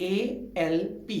ALP,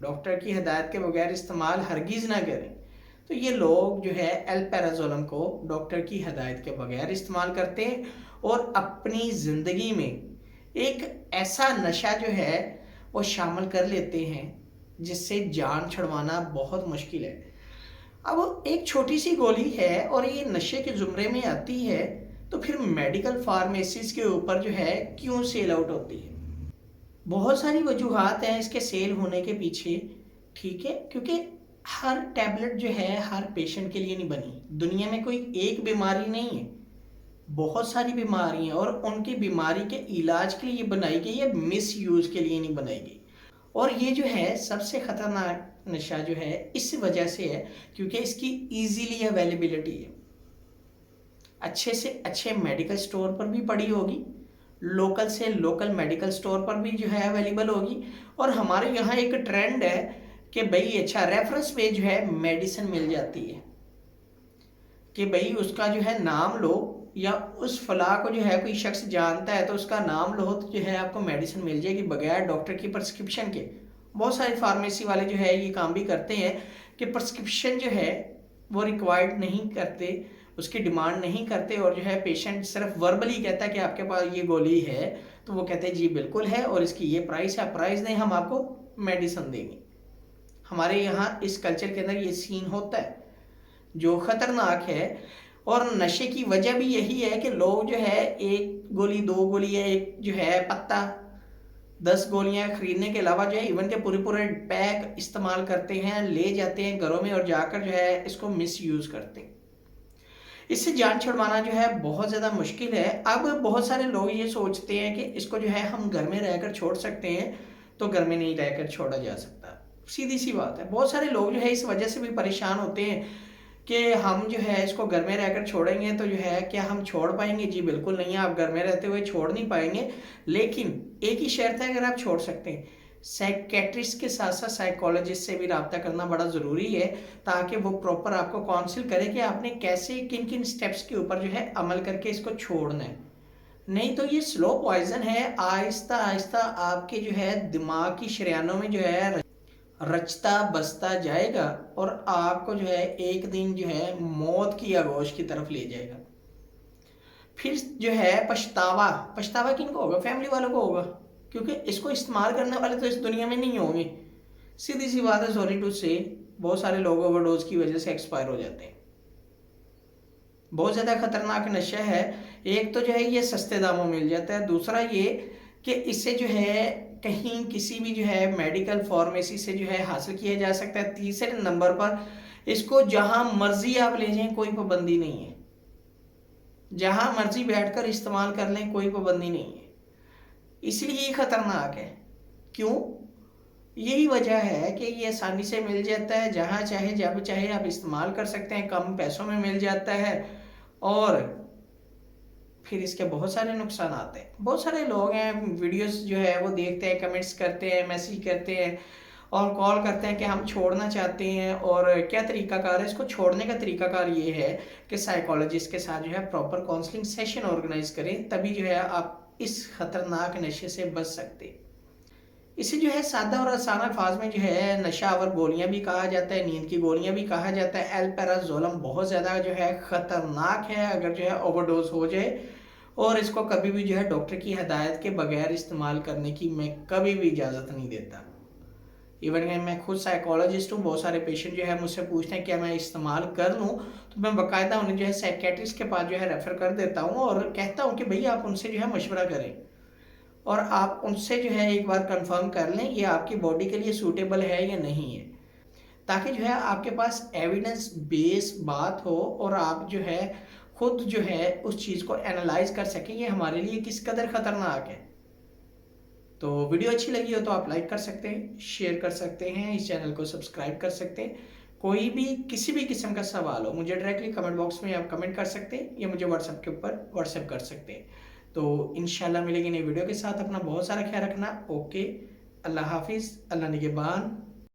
doctor کی ہدایت کے بغیر استعمال ہرگز نہ کریں۔ تو یہ لوگ جو ہے الپیرازولم کو ڈاکٹر کی ہدایت کے بغیر استعمال کرتے ہیں اور اپنی زندگی میں ایک ایسا نشہ جو ہے وہ شامل کر لیتے ہیں جس سے جان چھڑوانا بہت مشکل ہے۔ اب ایک چھوٹی سی گولی ہے اور یہ نشے کے زمرے میں آتی ہے، تو پھر میڈیکل فارمیسیز کے اوپر جو ہے کیوں سیل آؤٹ ہوتی ہے؟ بہت ساری وجوہات ہیں اس کے سیل ہونے کے پیچھے، ٹھیک ہے، کیونکہ ہر ٹیبلٹ جو ہے ہر پیشنٹ کے لیے نہیں بنی۔ دنیا میں کوئی ایک بیماری نہیں ہے، بہت ساری بیماری ہیں اور ان کی بیماری کے علاج کے لیے بنائی گئی ہے، مس یوز کے لیے نہیں بنائی گئی۔ اور یہ جو ہے سب سے خطرناک نشہ جو ہے اس وجہ سے ہے کیونکہ اس کی ایزیلی اویلیبلٹی ہے، اچھے سے اچھے میڈیکل سٹور پر بھی پڑی ہوگی، لوکل سے لوکل میڈیکل سٹور پر بھی جو ہے اویلیبل ہوگی، اور ہمارے یہاں ایک ٹرینڈ ہے کہ بھئی اچھا ریفرنس پہ جو ہے میڈیسن مل جاتی ہے کہ بھئی اس کا جو ہے نام لو، یا اس فلاں کو جو ہے کوئی شخص جانتا ہے تو اس کا نام لو تو جو ہے آپ کو میڈیسن مل جائے گی بغیر ڈاکٹر کی پرسکرپشن کے۔ بہت سارے فارمیسی والے جو ہے یہ کام بھی کرتے ہیں کہ پرسکرپشن جو ہے وہ ریکوائرڈ نہیں کرتے، اس کی ڈیمانڈ نہیں کرتے، اور جو ہے پیشنٹ صرف وربلی کہتا ہے کہ آپ کے پاس یہ گولی ہے تو وہ کہتے ہیں جی بالکل ہے اور اس کی یہ پرائس ہے، پرائس دیں ہم آپ کو میڈیسن دیں گے۔ ہمارے یہاں اس کلچر کے اندر یہ سین ہوتا ہے جو خطرناک ہے، اور نشے کی وجہ بھی یہی ہے کہ لوگ جو ہے ایک گولی، دو گولی، ایک جو ہے پتا، 10 گولیاں خریدنے کے علاوہ جو ہے ایون کے پورے پیک استعمال کرتے ہیں، لے جاتے ہیں گھروں میں اور جا کر جو ہے اس کو مس یوز کرتے ہیں۔ اس سے جان چھڑوانا جو ہے بہت زیادہ مشکل ہے۔ اب بہت سارے لوگ یہ سوچتے ہیں کہ اس کو جو ہے ہم گھر میں رہ کر چھوڑ سکتے ہیں، تو گھر میں نہیں رہ کر چھوڑا جا سکتا۔ سیدھی سی بات ہے، بہت سارے لوگ جو ہے اس وجہ سے بھی پریشان ہوتے ہیں کہ ہم جو ہے اس کو گھر میں رہ کر چھوڑیں گے تو جو ہے کیا ہم چھوڑ پائیں گے؟ جی بالکل نہیں، آپ گھر میں رہتے ہوئے چھوڑ نہیں پائیں گے، لیکن ایک ہی شرط ہے اگر آپ چھوڑ سکتے ہیں، سائیکیٹرسٹ کے ساتھ ساتھ سائیکالوجسٹ سے بھی رابطہ کرنا بڑا ضروری ہے تاکہ وہ پراپر آپ کو کاؤنسل کرے کہ آپ نے کیسے کن کن سٹیپس کے اوپر جو ہے عمل کر کے اس کو چھوڑنا ہے۔ نہیں تو یہ سلو پوائزن ہے، آہستہ آہستہ آپ کے جو ہے دماغ کی شریانوں میں جو ہے رچتا بستا جائے گا اور آپ کو جو ہے ایک دن جو ہے موت کی آغوش کی طرف لے جائے گا۔ پھر جو ہے پچھتاوا کن کو ہوگا؟ فیملی والوں کو ہوگا، کیونکہ اس کو استعمال کرنے والے تو اس دنیا میں نہیں ہوں گے۔ سیدھی سی بات ہے، سوری ٹو سے بہت سارے لوگ اوور ڈوز کی وجہ سے ایکسپائر ہو جاتے ہیں۔ بہت زیادہ خطرناک نشہ ہے۔ ایک تو جو ہے یہ سستے داموں مل جاتا ہے، دوسرا یہ کہ اس سے جو ہے کہیں کسی بھی جو ہے میڈیکل فارمیسی سے جو ہے حاصل کیا جا سکتا ہے۔ تیسرے نمبر پر اس کو جہاں مرضی آپ لے جائیں کوئی پابندی نہیں ہے، جہاں مرضی بیٹھ کر استعمال کر لیں کوئی پابندی نہیں ہے، اس لیے یہ خطرناک ہے۔ کیوں؟ یہی وجہ ہے کہ یہ آسانی سے مل جاتا ہے، جہاں چاہے جب چاہے آپ استعمال کر سکتے ہیں، کم پیسوں میں مل جاتا ہے، اور پھر اس کے بہت سارے نقصانات ہیں۔ بہت سارے لوگ ہیں ویڈیوز جو ہے وہ دیکھتے ہیں، کمنٹس کرتے ہیں، میسیج کرتے ہیں اور کال کرتے ہیں کہ ہم چھوڑنا چاہتے ہیں، اور کیا طریقہ کار ہے اس کو چھوڑنے کا؟ طریقہ کار یہ ہے کہ سائیکالوجسٹ کے ساتھ جو ہے پراپر کاؤنسلنگ سیشن آرگنائز کریں، تبھی جو ہے آپ اس خطرناک نشے سے بچ سکتے۔ اسے جو ہے سادہ اور آسان الفاظ میں جو ہے نشہ آور گولیاں بھی کہا جاتا ہے، نیند کی گولیاں بھی کہا جاتا ہے۔ الپیرازولم بہت زیادہ جو ہے خطرناک ہے اگر جو ہے اوور ڈوز ہو جائے، اور اس کو کبھی بھی جو ہے ڈاکٹر کی ہدایت کے بغیر استعمال کرنے کی میں کبھی بھی اجازت نہیں دیتا۔ ایون کہ میں خود سائیکالوجسٹ ہوں، بہت سارے پیشنٹ جو ہے مجھ سے پوچھتے ہیں کیا میں استعمال کر لوں، تو میں باقاعدہ انہیں جو ہے سائیکیٹرسٹ کے پاس جو ہے ریفر کر دیتا ہوں اور کہتا ہوں کہ بھئی آپ ان سے جو ہے مشورہ کریں، اور آپ ان سے جو ہے ایک بار کنفرم کر لیں یہ آپ کی باڈی کے لیے سوٹیبل ہے یا نہیں ہے، تاکہ جو ہے آپ کے پاس ایویڈنس بیس بات ہو اور آپ جو ہے خود جو ہے اس چیز کو اینالائز کر سکیں یہ ہمارے لیے کس قدر خطرناک ہے۔ تو ویڈیو اچھی لگی ہو تو آپ لائک کر سکتے ہیں، شیئر کر سکتے ہیں، اس چینل کو سبسکرائب کر سکتے ہیں۔ کوئی بھی کسی بھی قسم کا سوال ہو مجھے ڈائریکٹلی کمنٹ باکس میں آپ کمنٹ کر سکتے ہیں، یا مجھے واٹس ایپ کے اوپر واٹس ایپ کر سکتے ہیں۔ تو انشاءاللہ ملیں گے نئی ویڈیو کے ساتھ، اپنا بہت سارا خیال رکھنا۔ اوکے، اللہ حافظ، اللہ نگہبان۔